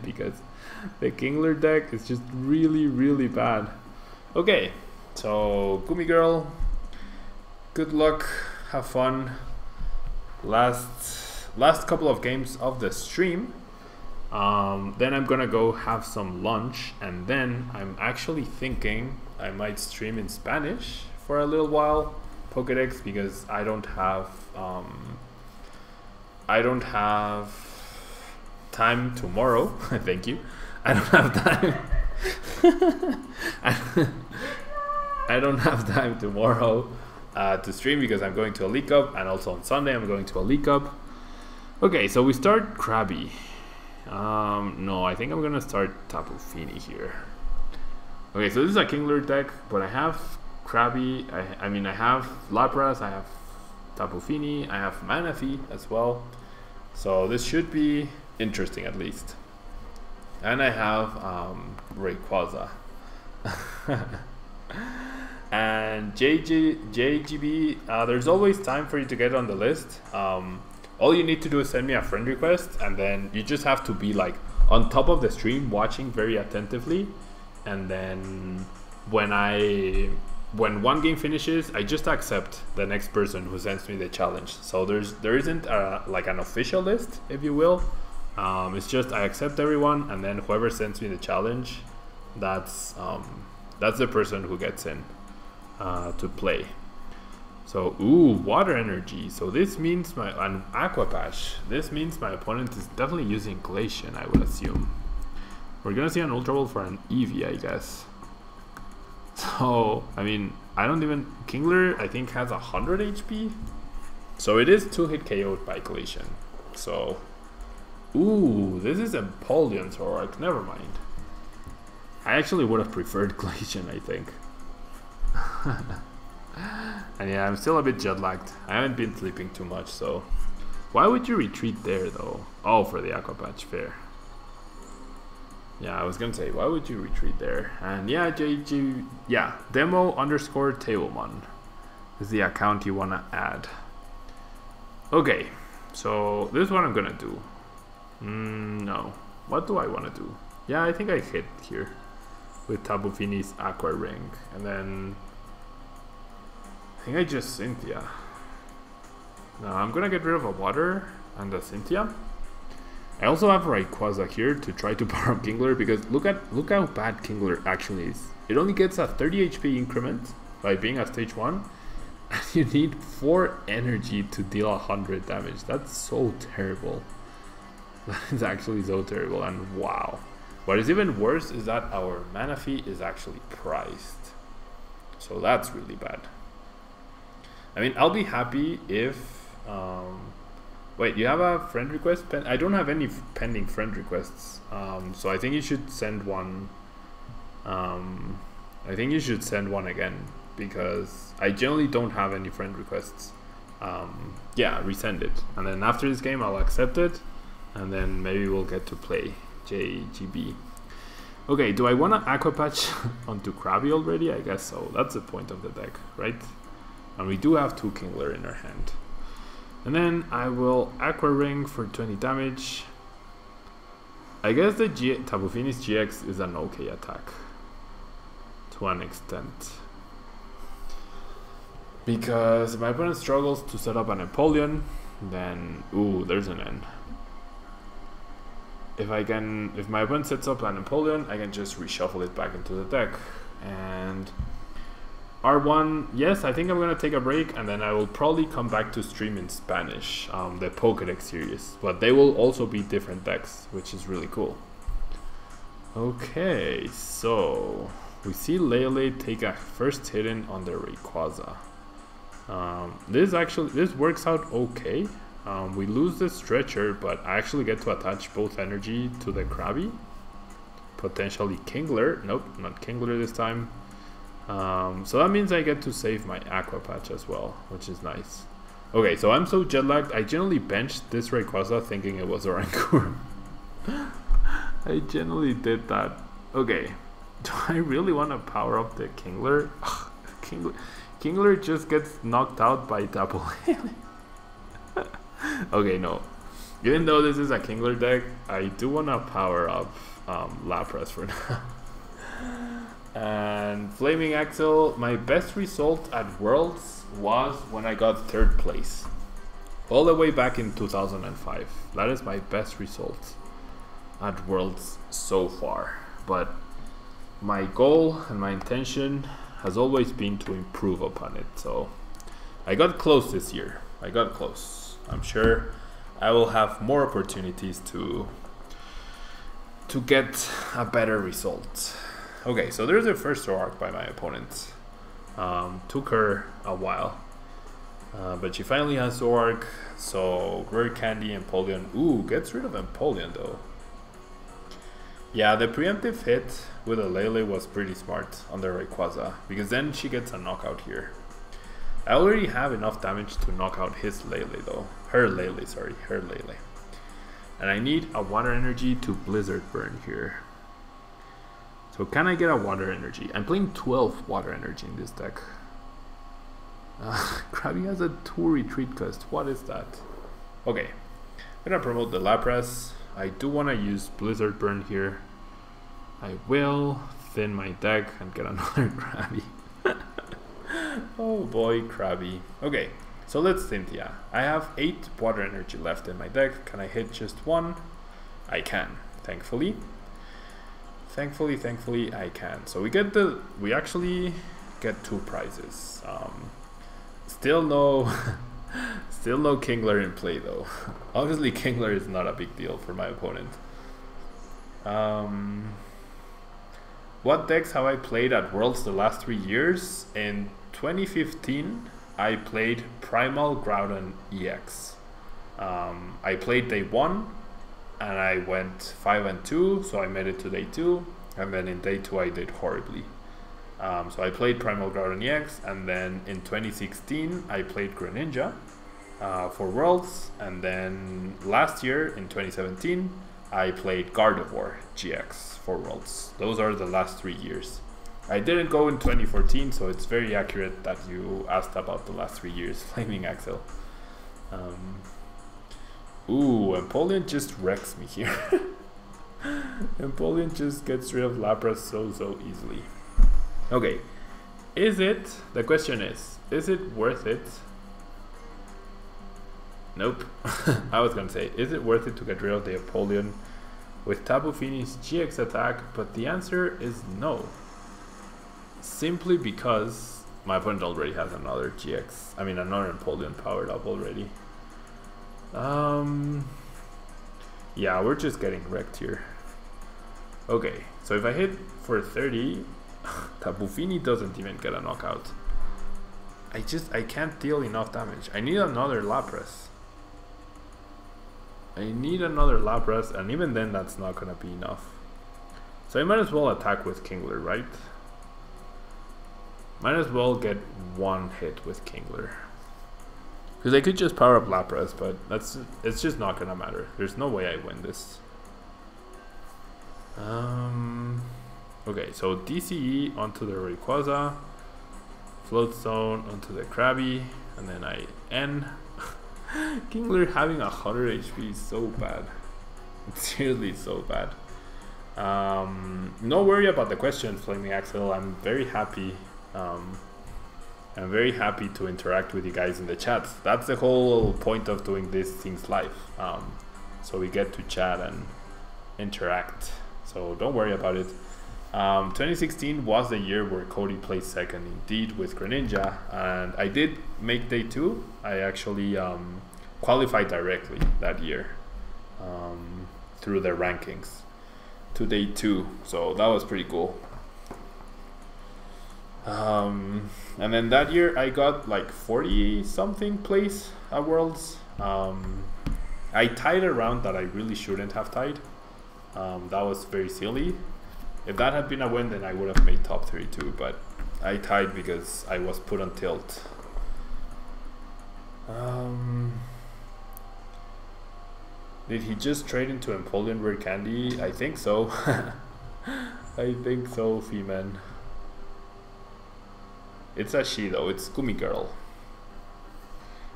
because the Kingler deck is just really bad. Okay, so Gumi Girl, good luck, have fun. Last couple of games of the stream. Then I'm gonna go have some lunch, and then I'm actually thinking I might stream in Spanish for a little while, PokeDECKS, because I don't have time tomorrow. Thank you. I don't have time. I don't have time tomorrow to stream because I'm going to a League Cup, and also on Sunday I'm going to a League Cup. Okay, so we start Krabby. No, I think I'm gonna start Tapu Fini here. Okay, so this is a Kingler deck, but I have Krabby, I mean I have Lapras, I have Tapu Fini, I have Manaphy as well. So this should be interesting at least. And I have Rayquaza. And JGB, there's always time for you to get on the list. All you need to do is send me a friend request, and then you just have to be like on top of the stream watching very attentively, and then when one game finishes, I just accept the next person who sends me the challenge. So there isn't like an official list, if you will. It's just I accept everyone, and then whoever sends me the challenge, that's the person who gets in to play. So, ooh, water energy. So this means an Aqua Patch. This means my opponent is definitely using Glacian, I would assume. We're gonna see an Ultra Ball for an Eevee, I guess. So, I mean, Kingler, I think, has 100 HP. So it is 2-hit KO'd by Glacian. So, ooh, this is Empoleon Zoroark, never mind. I actually would have preferred Glacian, I think. And yeah, I'm still a bit jet lagged. I haven't been sleeping too much, so. Why would you retreat there though? Oh, for the Aqua Patch, fair. Yeah, I was gonna say, why would you retreat there? And yeah, demo_Tablemon is the account you wanna add. Okay, so this is what I'm gonna do. No, what do I wanna do? Yeah, I think I hit here with Tapu Fini's Aqua Ring, and then I think I just Cynthia. No, I'm gonna get rid of a water and a Cynthia. I also have Rayquaza here to try to power up Kingler, because look how bad Kingler actually is. It only gets a 30 HP increment by being a stage 1, and you need 4 energy to deal 100 damage. That's so terrible. That is actually so terrible, and wow. What is even worse is that our Manaphy is actually priced. So that's really bad. I mean, I'll be happy if... wait, you have a friend request? I don't have any pending friend requests. So I think you should send one. I think you should send one again, because I generally don't have any friend requests. Yeah, resend it. And then after this game, I'll accept it. And then maybe we'll get to play JGB. Okay, do I want to Aqua Patch onto Krabby already? I guess so. That's the point of the deck, right? And we do have 2 Kingler in our hand. And then I will Aqua Ring for 20 damage. I guess the Tapu Fini's GX is an okay attack. To an extent. Because if my opponent struggles to set up an Empoleon, then... Ooh, there's an N. If my opponent sets up an Empoleon, I can just reshuffle it back into the deck. And... R1, yes, I think I'm gonna take a break, and then I will probably come back to stream in Spanish, the PokeDECKS series, but they will also be different decks, which is really cool. Okay, so we see Lele take a first hit in on the Rayquaza. This works out okay. We lose the Stretcher, but I actually get to attach both energy to the Krabby. Potentially Kingler. Nope, not Kingler this time. So that means I get to save my Aqua Patch as well, which is nice. Okay, so I'm so jet lagged. I generally benched this Rayquaza thinking it was a Rancor. I generally did that. Okay, do I really want to power up the Kingler? Kingler just gets knocked out by Tapu Lele. Okay, no. Even though this is a Kingler deck, I do want to power up Lapras for now. And Flaming Axel, my best result at Worlds was when I got 3rd place. All the way back in 2005. That is my best result at Worlds so far. But my goal and my intention has always been to improve upon it. So I got close this year. I got close. I'm sure I will have more opportunities to get a better result. Okay, so there's the first Zoroark by my opponent. Took her a while. But she finally has Zoroark, so Rare Candy, Empoleon. Ooh, gets rid of Empoleon though. Yeah, the preemptive hit with a Lele was pretty smart on the Rayquaza, because then she gets a knockout here. I already have enough damage to knock out his Lele though. Her Lele, sorry, her Lele. And I need a Water Energy to Blizzard Burn here. So can I get a Water Energy? I'm playing 12 Water Energy in this deck. Krabby has a 2 retreat cost. What is that? Okay, I'm gonna promote the Lapras. I do want to use Blizzard Burn here. I will thin my deck and get another Krabby. Oh boy, Krabby. Okay, so let's Cynthia. I have 8 Water Energy left in my deck. Can I hit just 1? I can, thankfully. Thankfully, I can. So we actually get 2 prizes. Still no Kingler in play though. Obviously Kingler is not a big deal for my opponent. What decks have I played at Worlds the last 3 years? In 2015 I played Primal Groudon EX. I played day 1 and I went 5 and 2, so I made it to day 2, and then in day 2 I did horribly. So I played Primal Groudon EX, and then in 2016 I played Greninja for Worlds, and then last year in 2017 I played Gardevoir GX for Worlds. Those are the last 3 years. I didn't go in 2014, so it's very accurate that you asked about the last 3 years. Flaming Axel. Ooh, Empoleon just wrecks me here. Empoleon just gets rid of Lapras so easily. Okay, the question is it worth it? Nope. I was gonna say, is it worth it to get rid of the Empoleon with Tapu Fini's GX attack? But the answer is no. Simply because my opponent already has another another Empoleon powered up already. Yeah, we're just getting wrecked here. Okay, so if I hit for 30, Tapu Fini doesn't even get a knockout. I can't deal enough damage. I need another Lapras. And even then that's not gonna be enough. So I might as well attack with Kingler, right? Might as well get 1 hit with Kingler. Because I could just power up Lapras, but it's just not gonna matter. There's no way I win this. Okay, so DCE onto the Rayquaza, Float Zone onto the Krabby, and then I N. Kingler having 100 HP is so bad. It's seriously so bad. No worry about the question, Flaming Axel. I'm very happy. I'm very happy to interact with you guys in the chat. That's the whole point of doing these things live. So we get to chat and interact. So don't worry about it. 2016 was the year where Cody placed 2nd indeed with Greninja, and I did make day 2. I actually qualified directly that year through their rankings to day 2, so that was pretty cool. And then that year I got like 40 something place at Worlds. I tied a round that I really shouldn't have tied. That was very silly. If that had been a win, then I would have made top 32, but I tied because I was put on tilt. Did he just trade into Empoleon Rare Candy? I think so. I think so, Feeman. It's a she though, it's Gummy Girl.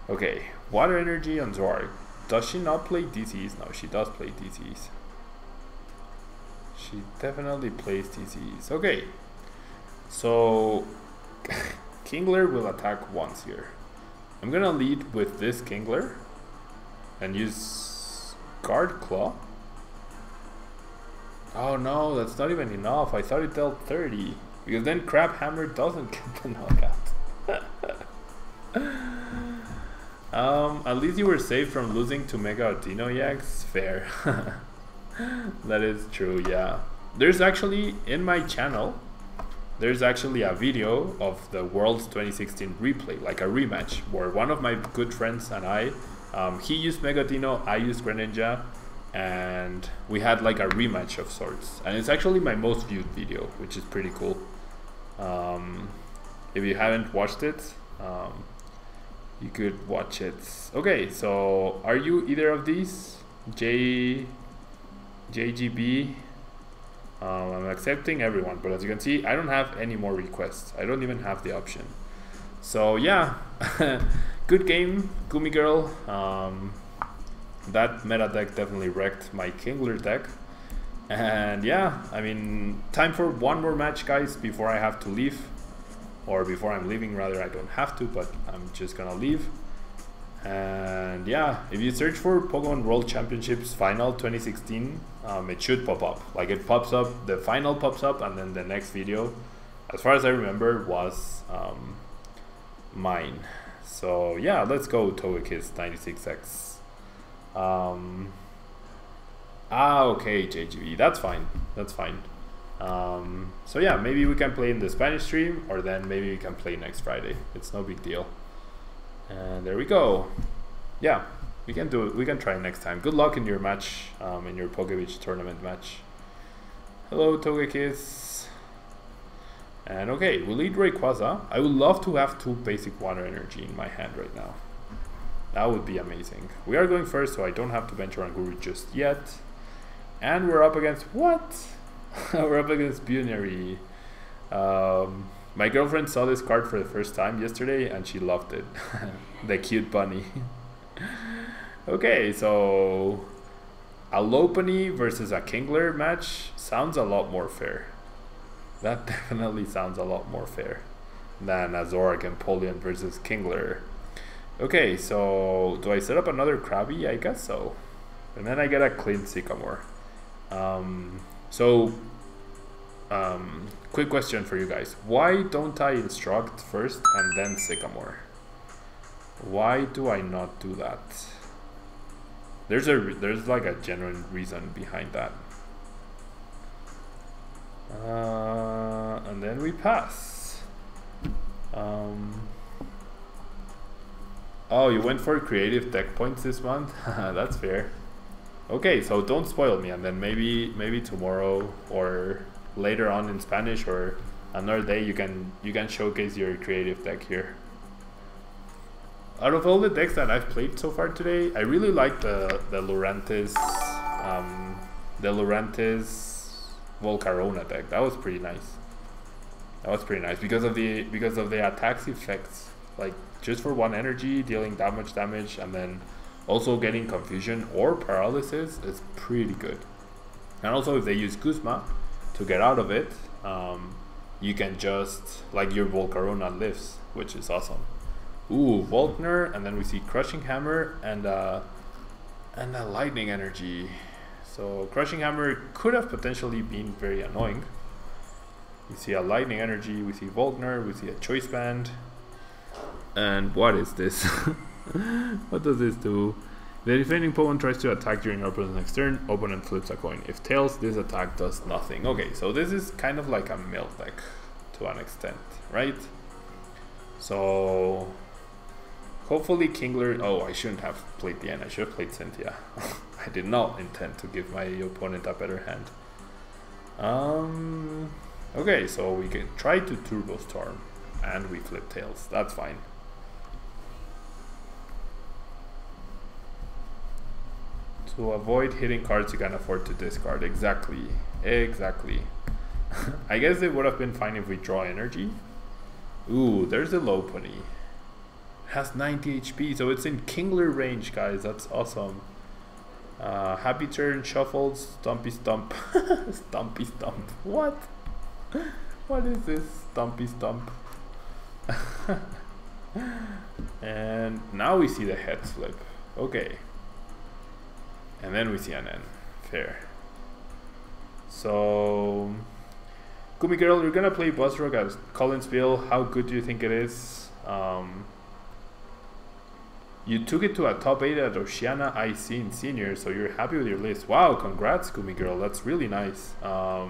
Okay, Water Energy on Zoroark. Does she not play DCs? No, she does play DCs. She definitely plays DCs. Okay. So KINGLER will attack once here. I'm gonna lead with this KINGLER and use Guard Claw. Oh no, that's not even enough. I thought it dealt 30. Because then Crab Hammer doesn't get the knockout. At least you were safe from losing to Mega Dinoyax. Fair. That is true, yeah. There's actually, in my channel, there's actually a video of the Worlds 2016 replay, like a rematch, where one of my good friends and I, he used Mega Dino, I used Greninja, and we had like a rematch of sorts. And it's actually my most viewed video, which is pretty cool. If you haven't watched it, you could watch it. Okay, so are you either of these? JGB? I'm accepting everyone, but as you can see, I don't have any more requests. I don't even have the option. So yeah, good game, Gumi Girl. That meta deck definitely wrecked my KINGLER deck. And yeah, I mean, time for one more match, guys, before I have to leave. Or before I'm leaving, rather. I don't have to, but I'm just gonna leave. And yeah, if you search for Pokemon World Championships Final 2016, it should pop up. Like, it pops up, the final pops up, and then the next video, as far as I remember, was mine. So yeah, let's go Togekiss 96X. Okay, JGB, that's fine, that's fine. So yeah, maybe we can play in the Spanish stream, or then maybe we can play next Friday. It's no big deal. And there we go. Yeah, we can do it. We can try next time. Good luck in your match, in your Pokebeach tournament match. Hello, Togekiss. And okay, we'll lead Rayquaza. I would love to have 2 basic water energy in my hand right now. That would be amazing. We are going first, so I don't have to venture on Guru just yet. And we're up against what? We're up against Bunary. My girlfriend saw this card for the first time yesterday and she loved it. The cute bunny. Okay, so a Lopunny versus a KINGLER match sounds a lot more fair. That definitely sounds a lot more fair than a Zoroark and Polion versus KINGLER. Okay, so do I set up another Krabby? I guess so. And then I get a clean Sycamore. Quick question for you guys. Why don't I instruct first and then Sycamore? Why do I not do that? There's like a genuine reason behind that. And then we pass. Oh, you went for creative deck points this month? That's fair. Okay, so don't spoil me, and then maybe tomorrow or later on in Spanish or another day you can showcase your creative deck here. Out of all the decks that I've played so far today, I really like the Lurantis Volcarona deck. That was pretty nice. That was pretty nice because of the attacks effects. Like, just for 1 energy, dealing that much damage, and then also getting confusion or paralysis is pretty good. And also if they use Guzma to get out of it, you can just, like, your Volcarona lives, which is awesome. Ooh, Volkner, and then we see Crushing Hammer and a Lightning Energy. So Crushing Hammer could have potentially been very annoying. We see a Lightning Energy, we see Volkner, we see a Choice Band. And what is this? What does this do? The defending Pokemon tries to attack during our opponent's next turn. Opponent flips a coin. If tails, this attack does nothing. Okay, so this is kind of like a mill deck to an extent, right? So hopefully KINGLER. Oh, I shouldn't have played the end. I should have played Cynthia. I did not intend to give my opponent a better hand. Okay, so we can try to Turbo Storm and we flip tails. That's fine. To avoid hitting cards you can afford to discard. Exactly. I guess it would have been fine if we draw energy. Ooh, there's a Lopunny. Has 90 HP, so it's in Kingler range, guys. That's awesome. Happy turn, shuffles, Stumpy Stump. Stumpy Stump. What? What is this? Stumpy Stump. And now we see the heads flip. Okay. And then we see an N. Fair. So, Gumi Girl, you're gonna play Buzzrock as Collinsville. How good do you think it is? You took it to a top 8 at Oceania IC in senior, so you're happy with your list. Wow, congrats, Gumi Girl. That's really nice. I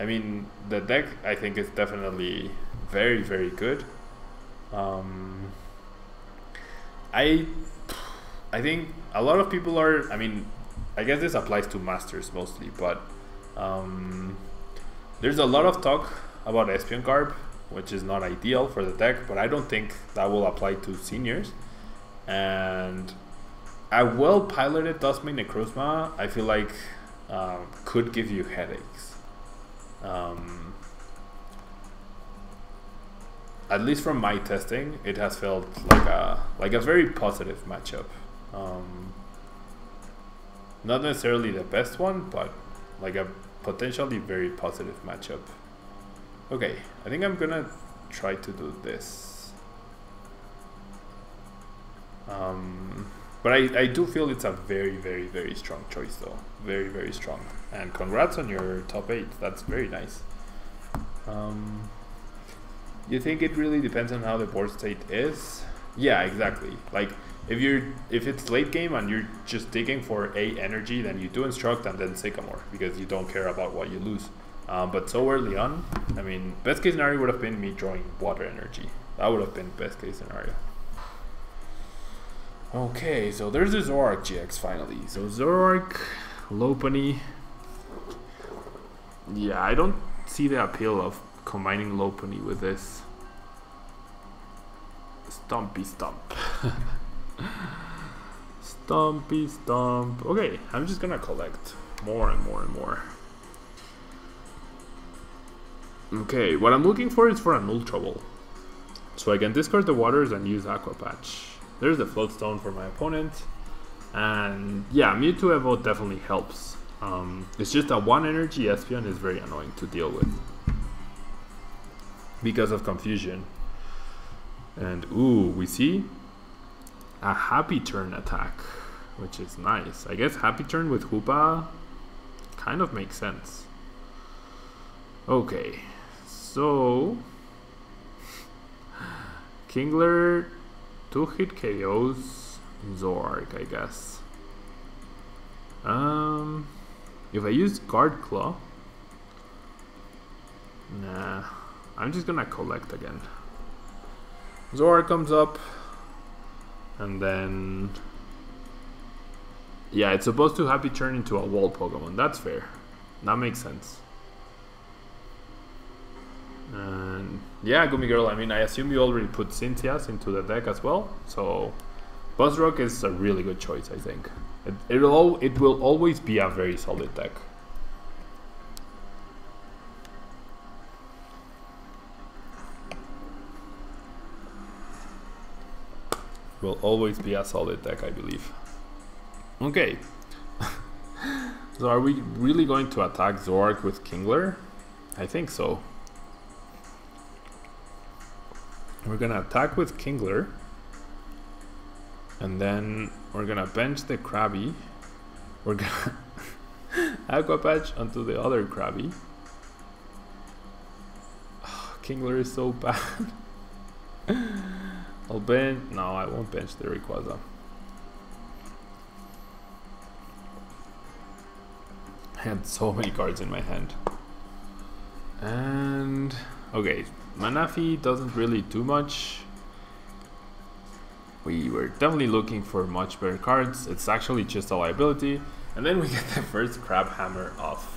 mean, the deck, I think, is definitely very, very good. I think a lot of people are, I mean, I guess this applies to Masters mostly, but there's a lot of talk about Espion Garb, which is not ideal for the deck, but I don't think that will apply to seniors. And a well-piloted Duskmane Necrozma, I feel like could give you headaches. At least from my testing, it has felt like a very positive matchup. Not necessarily the best one, but like a potentially very positive matchup. Okay, I think I'm gonna try to do this. But I do feel it's a very, very, very strong choice though. Very, very strong. And congrats on your top 8. That's very nice. You think it really depends on how the board state is? Yeah, exactly. Like if it's late game and you're just digging for a energy, then you do Instruct and then Sycamore because you don't care about what you lose. But so early on, I mean, best case scenario would have been me drawing water energy. That would have been best case scenario. Okay, so there's the Zoroark GX finally. So Zoroark, Lopunny. Yeah, I don't see the appeal of combining Lopunny with this. Stumpy Stump. Stumpy Stump. Okay, I'm just gonna collect more and more and more. Okay, what I'm looking for is for an Ultra Ball. So I can discard the waters and use Aqua Patch. There's the Float Stone for my opponent. And yeah, Mewtwo Evo definitely helps. It's just that 1 energy Espion is very annoying to deal with because of confusion. And ooh, we see a Happy Turn attack, which is nice. I guess Happy Turn with Hoopa kind of makes sense. Okay, so Kingler 2-hit KOs Zoroark, I guess. If I use Guard Claw, nah, I'm just gonna collect again. Zoroark comes up, and then yeah, it's supposed to Happy Turn into a wall Pokemon. That's fair. That makes sense. And yeah, Gumi Girl, I mean, I assume you already put Cynthias into the deck as well, so Buzzrock is a really good choice, I think. It will always be a very solid deck. Will always be a solid deck, I believe. Okay. So are we really going to attack Zoroark with Kingler? I think so. We're gonna attack with Kingler, and then we're gonna bench the Krabby. We're gonna Aqua Patch onto the other Krabby. Oh, Kingler is so bad. I'll bench. No, I won't bench the Rayquaza. I had so many cards in my hand. And okay, Manafi doesn't really do much. We were definitely looking for much better cards. It's actually just a liability. And then we get the first Crab Hammer off.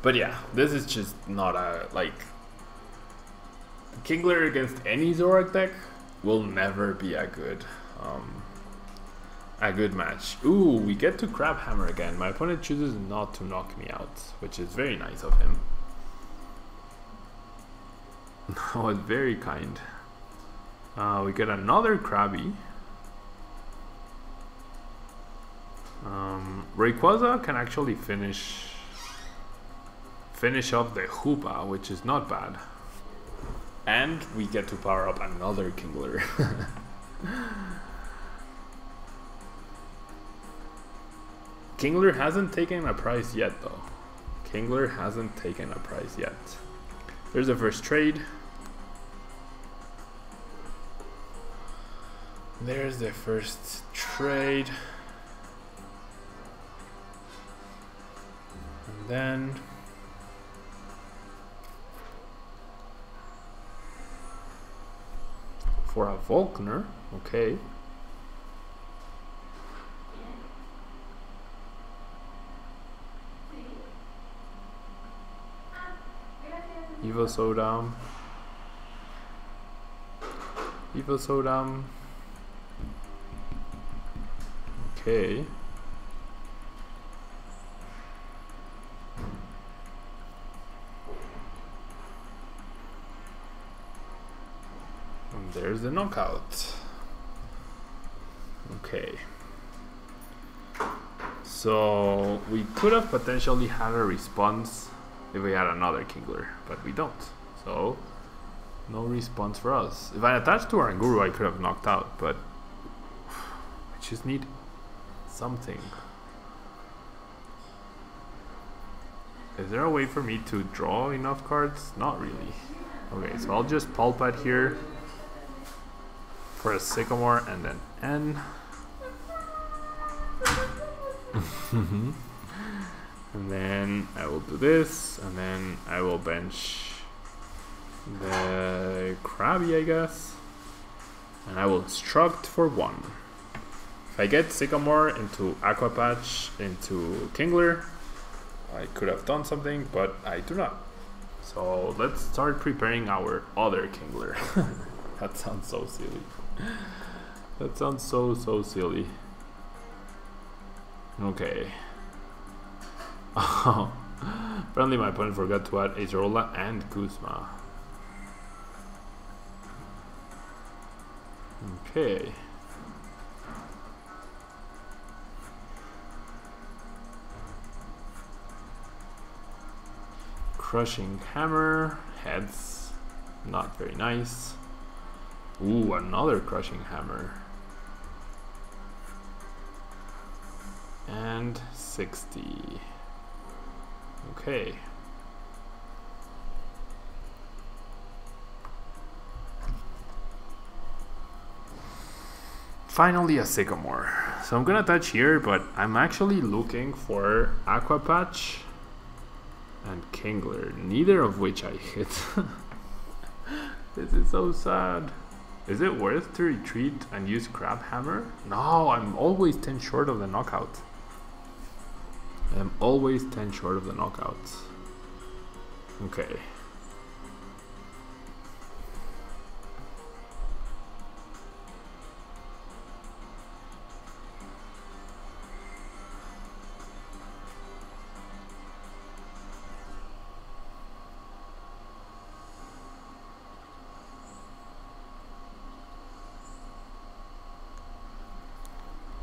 But yeah, this is just not a, like, Kingler against any Zoroark deck will never be a good match. Ooh, we get to Crab Hammer again. My opponent chooses not to knock me out, which is very nice of him. Oh, it's very kind. We get another Krabby. Rayquaza can actually finish off the Hoopa, which is not bad. And we get to power up another Kingler. Kingler hasn't taken a prize yet though. Kingler hasn't taken a prize yet. There's the first trade. There's the first trade. And then for a Volkner, okay. Evo Sodam. Evo Sodam. Okay. And there's the knockout. Okay. So we could have potentially had a response if we had another Kingler, but we don't. So no response for us. If I attached to Oranguru, I could have knocked out, but I just need something. Is there a way for me to draw enough cards? Not really. Okay, so I'll just Pulpad here for a Sycamore and then N. And then I will do this, and then I will bench the Krabby, I guess. And I will Instruct for 1. If I get Sycamore into Aqua Patch into Kingler, I could have done something, but I do not. So let's start preparing our other Kingler. That sounds so silly. That sounds so silly. Okay. Oh, apparently my opponent forgot to add Acerola and Kuzma. Okay. Crushing Hammer, heads, not very nice. Ooh, another Crushing Hammer. And 60. Okay. Finally a Sycamore. So I'm gonna touch here, but I'm actually looking for Aqua Patch and Kingler, neither of which I hit. This is so sad. Is it worth to retreat and use Crab Hammer? No, I'm always 10 short of the knockout. I'm always 10 short of the knockout. Okay.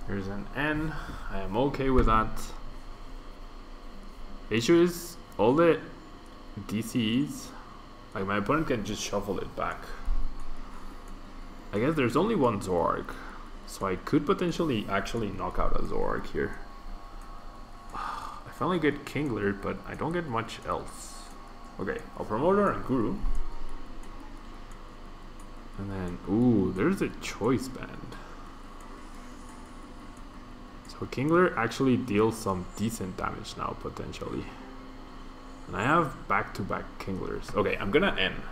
Here's an N. I am okay with that. The issue is all the DCs, like my opponent can just shuffle it back. I guess there's only one Zorg, so I could potentially actually knock out a Zorg here. I finally get Kingler, but I don't get much else. Okay, I'll promote her and Guru. And then, ooh, there's a Choice Band. So Kingler actually deals some decent damage now, potentially. And I have back-to-back Kinglers. Okay, I'm gonna end.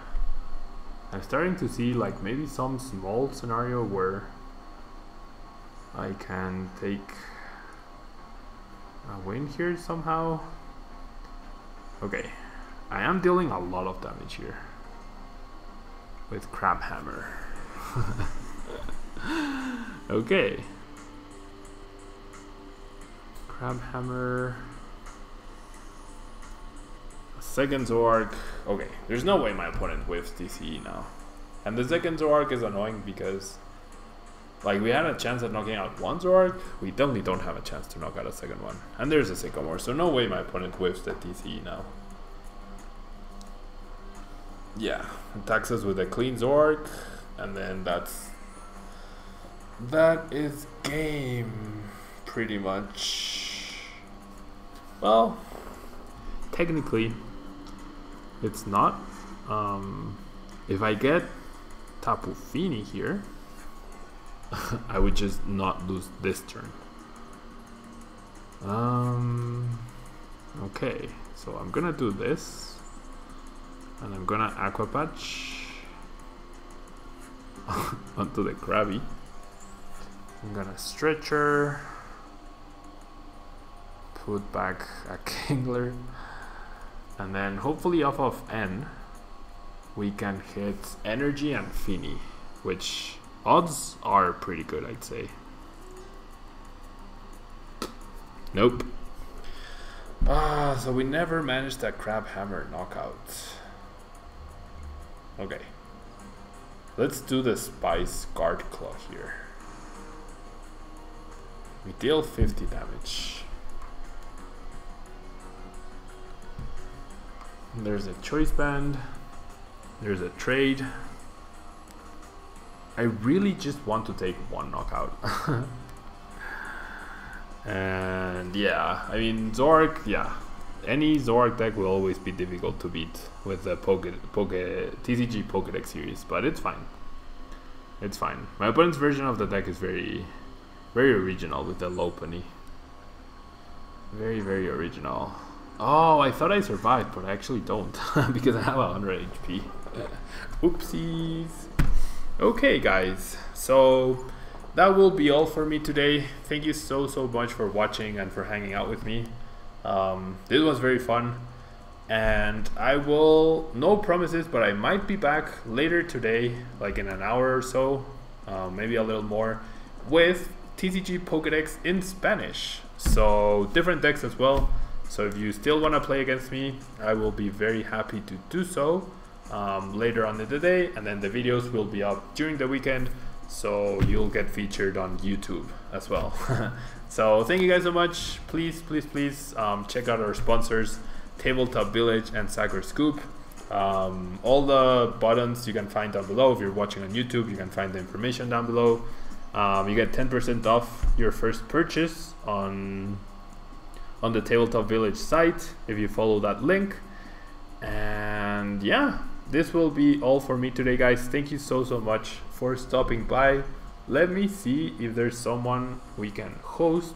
I'm starting to see like maybe some small scenario where I can take a win here somehow. Okay, I am dealing a lot of damage here with Crab Hammer. Okay. Crab Hammer. Second Zorg. Okay, there's no way my opponent whiffs DCE now. And the second Zoroark is annoying because like we had a chance at knocking out one Zoroark, we definitely don't have a chance to knock out a second one. And there's a Sycamore, so no way my opponent whiffs the TCE now. Yeah, attacks us with a clean Zoroark, and then that is game, pretty much. Well, technically, it's not. If I get Tapu Fini here, I would just not lose this turn. Okay, so I'm gonna do this, and I'm gonna Aqua Patch onto the Krabby. I'm gonna Stretcher, put back a Kingler, and then hopefully off of N we can hit Energy and Fini, which odds are pretty good, I'd say. Nope. So we never managed that Crab Hammer knockout. Okay. Let's do the Spice Guard Claw here. We deal 50 damage. There's a Choice Band. There's a trade. I really just want to take one knockout. And yeah, I mean Zoroark, yeah. Any Zoroark deck will always be difficult to beat with the TCG PokeDECKS series, but it's fine. It's fine. My opponent's version of the deck is very original with the Lopunny. Very original. Oh, I thought I survived, but I actually don't because I have 100 HP. Oopsies. Okay, guys. So that will be all for me today. Thank you so much for watching and for hanging out with me. This was very fun, and I will, no promises, but I might be back later today, like in an hour or so, maybe a little more, with TCG PokeDECKS in Spanish. So different decks as well. So if you still want to play against me, I will be very happy to do so later on in the day, and then the videos will be up during the weekend, so you'll get featured on YouTube as well. So thank you guys so much. Please check out our sponsors, Tabletop Village and Sacker Scoop. All the buttons you can find down below. If you're watching on YouTube, you can find the information down below. You get 10% off your first purchase on the Tabletop Village site if you follow that link. And yeah, this will be all for me today, guys. Thank you so much for stopping by. Let me see if there's someone we can host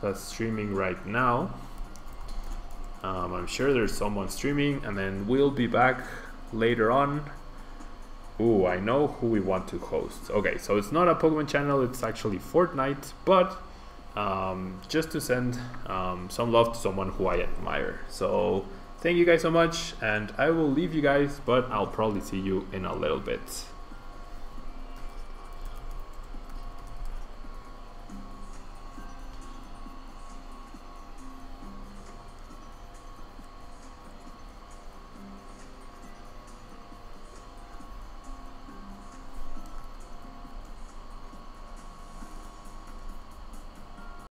that's streaming right now. I'm sure there's someone streaming, and then we'll be back later on. Ooh, I know who we want to host. Okay, so it's not a Pokemon channel, it's actually Fortnite, but just to send some love to someone who I admire. So thank you guys so much, and I will leave you guys, but I'll probably see you in a little bit.